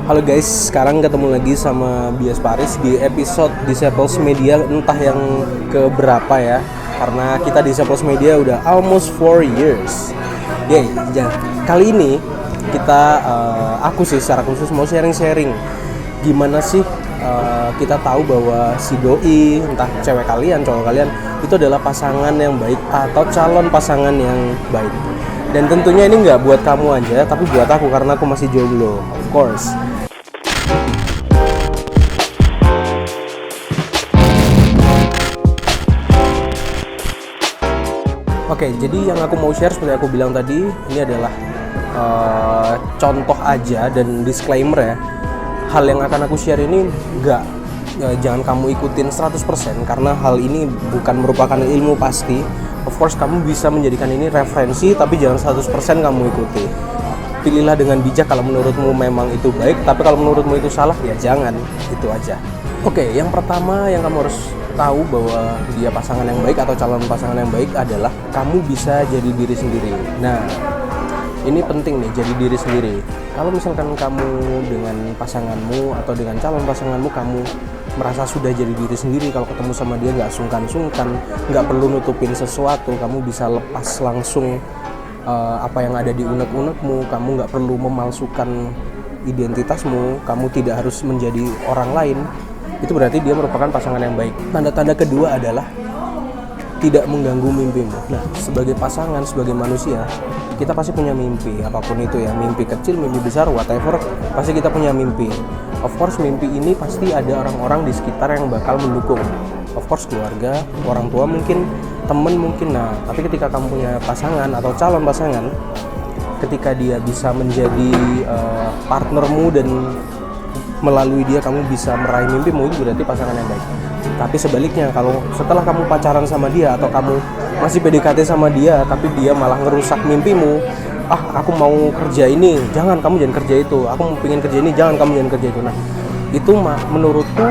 Halo guys, sekarang ketemu lagi sama Bias Paris di episode Disciples Media, entah yang keberapa ya. Karena kita Disciples Media udah almost 4 years. Kali ini kita, aku sih secara khusus mau sharing-sharing gimana sih kita tahu bahwa si doi, entah cewek kalian, cowok kalian, itu adalah pasangan yang baik atau calon pasangan yang baik. Dan tentunya ini nggak buat kamu aja, tapi buat aku karena aku masih jomblo, of course. Oke, jadi yang aku mau share seperti aku bilang tadi, ini adalah contoh aja dan disclaimer ya. Hal yang akan aku share ini jangan kamu ikutin 100% karena hal ini bukan merupakan ilmu pasti. Of course kamu bisa menjadikan ini referensi, tapi jangan 100% kamu ikuti. Pilihlah dengan bijak kalau menurutmu memang itu baik, tapi kalau menurutmu itu salah ya jangan, itu aja. Oke, yang pertama yang kamu harus tahu bahwa dia pasangan yang baik atau calon pasangan yang baik adalah kamu bisa jadi diri sendiri. Nah, ini penting nih, jadi diri sendiri. Kalau misalkan kamu dengan pasanganmu atau dengan calon pasanganmu, kamu merasa sudah jadi diri sendiri, kalau ketemu sama dia nggak sungkan-sungkan, nggak perlu nutupin sesuatu, kamu bisa lepas langsung apa yang ada di unek-unekmu, kamu nggak perlu memalsukan identitasmu, kamu tidak harus menjadi orang lain, itu berarti dia merupakan pasangan yang baik. Tanda-tanda kedua adalah tidak mengganggu mimpimu. Nah, sebagai pasangan, sebagai manusia, kita pasti punya mimpi, apapun itu ya, mimpi kecil, mimpi besar, whatever, pasti kita punya mimpi. Of course, mimpi ini pasti ada orang-orang di sekitar yang bakal mendukung. Of course, keluarga, orang tua mungkin, temen mungkin. Nah, tapi ketika kamu punya pasangan atau calon pasangan, ketika dia bisa menjadi partnermu dan melalui dia kamu bisa meraih mimpimu, itu berarti pasangan yang baik. Tapi sebaliknya, kalau setelah kamu pacaran sama dia atau kamu masih PDKT sama dia tapi dia malah ngerusak mimpimu, aku mau kerja ini, jangan, kamu jangan kerja itu, aku mau pengen kerja ini, jangan, kamu jangan kerja itu. Nah, itu menurutku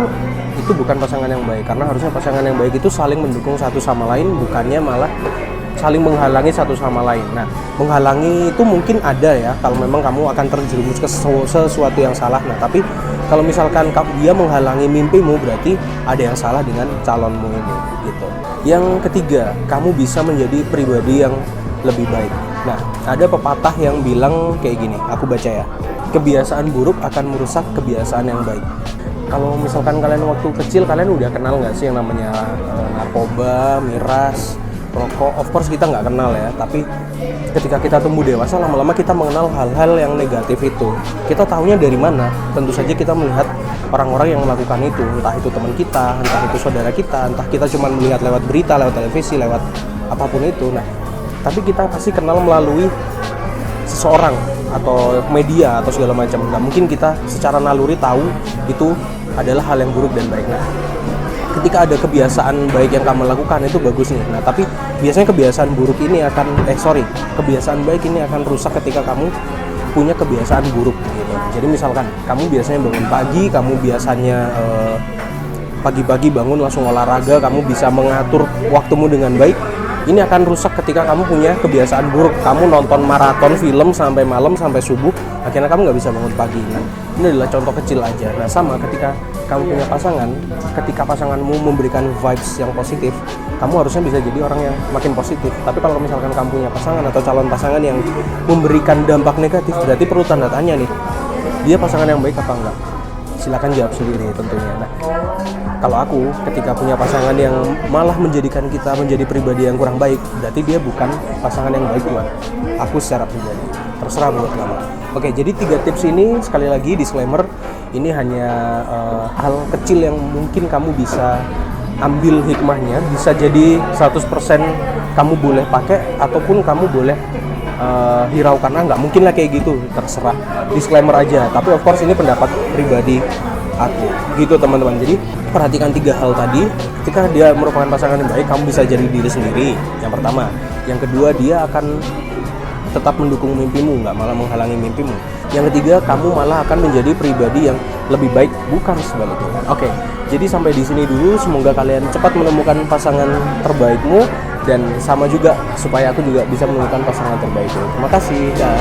itu bukan pasangan yang baik, karena harusnya pasangan yang baik itu saling mendukung satu sama lain, bukannya malah saling menghalangi satu sama lain. Nah, menghalangi itu mungkin ada ya kalau memang kamu akan terjerumus ke sesuatu yang salah. Nah, tapi kalau misalkan dia menghalangi mimpimu, berarti ada yang salah dengan calonmu ini gitu. Yang ketiga, kamu bisa menjadi pribadi yang lebih baik. Nah, ada pepatah yang bilang kayak gini, aku baca ya. Kebiasaan buruk akan merusak kebiasaan yang baik. Kalau misalkan kalian waktu kecil, kalian udah kenal nggak sih yang namanya narkoba, miras, rokok? Of course kita nggak kenal ya, tapi ketika kita tumbuh dewasa, lama-lama kita mengenal hal-hal yang negatif itu. Kita tahunya dari mana? Tentu saja kita melihat orang-orang yang melakukan itu, entah itu teman kita, entah itu saudara kita, entah kita cuma melihat lewat berita, lewat televisi, lewat apapun itu. Nah, tapi kita pasti kenal melalui seseorang atau media atau segala macam. Nah, mungkin kita secara naluri tahu itu adalah hal yang buruk dan baik. Nah, ketika ada kebiasaan baik yang kamu lakukan, itu bagus nih. Nah, tapi biasanya kebiasaan buruk ini kebiasaan baik ini akan rusak ketika kamu punya kebiasaan buruk gitu. Jadi misalkan kamu biasanya bangun pagi, kamu biasanya pagi-pagi bangun langsung olahraga, kamu bisa mengatur waktumu dengan baik. Ini akan rusak ketika kamu punya kebiasaan buruk. Kamu nonton maraton film sampai malam, sampai subuh, akhirnya kamu nggak bisa bangun pagi. Nah, ini adalah contoh kecil aja. Nah, sama ketika kamu punya pasangan, ketika pasanganmu memberikan vibes yang positif, kamu harusnya bisa jadi orang yang makin positif. Tapi kalau misalkan kamu punya pasangan atau calon pasangan yang memberikan dampak negatif, berarti perlu tanda tanya nih, dia pasangan yang baik apa enggak? Silakan jawab sendiri tentunya. Nah, kalau aku ketika punya pasangan yang malah menjadikan kita menjadi pribadi yang kurang baik, berarti dia bukan pasangan yang baik buat aku secara pribadi. Terserah buat kamu. Oke, jadi 3 tips ini, sekali lagi disclaimer, ini hanya hal kecil yang mungkin kamu bisa ambil hikmahnya, bisa jadi 100% kamu boleh pakai ataupun kamu boleh hiraukan. Nggak mungkin lah kayak gitu, terserah, disclaimer aja. Tapi of course ini pendapat pribadi aku gitu teman-teman. Jadi perhatikan 3 hal tadi. Ketika dia merupakan pasangan yang baik, kamu bisa jadi diri sendiri, yang pertama. Yang kedua, dia akan tetap mendukung mimpimu, nggak malah menghalangi mimpimu. Yang ketiga, kamu malah akan menjadi pribadi yang lebih baik, bukan sebaliknya. Oke, jadi sampai di sini dulu. Semoga kalian cepat menemukan pasangan terbaikmu, dan sama juga supaya aku juga bisa menemukan pasangan terbaikku. Terima kasih. Dah.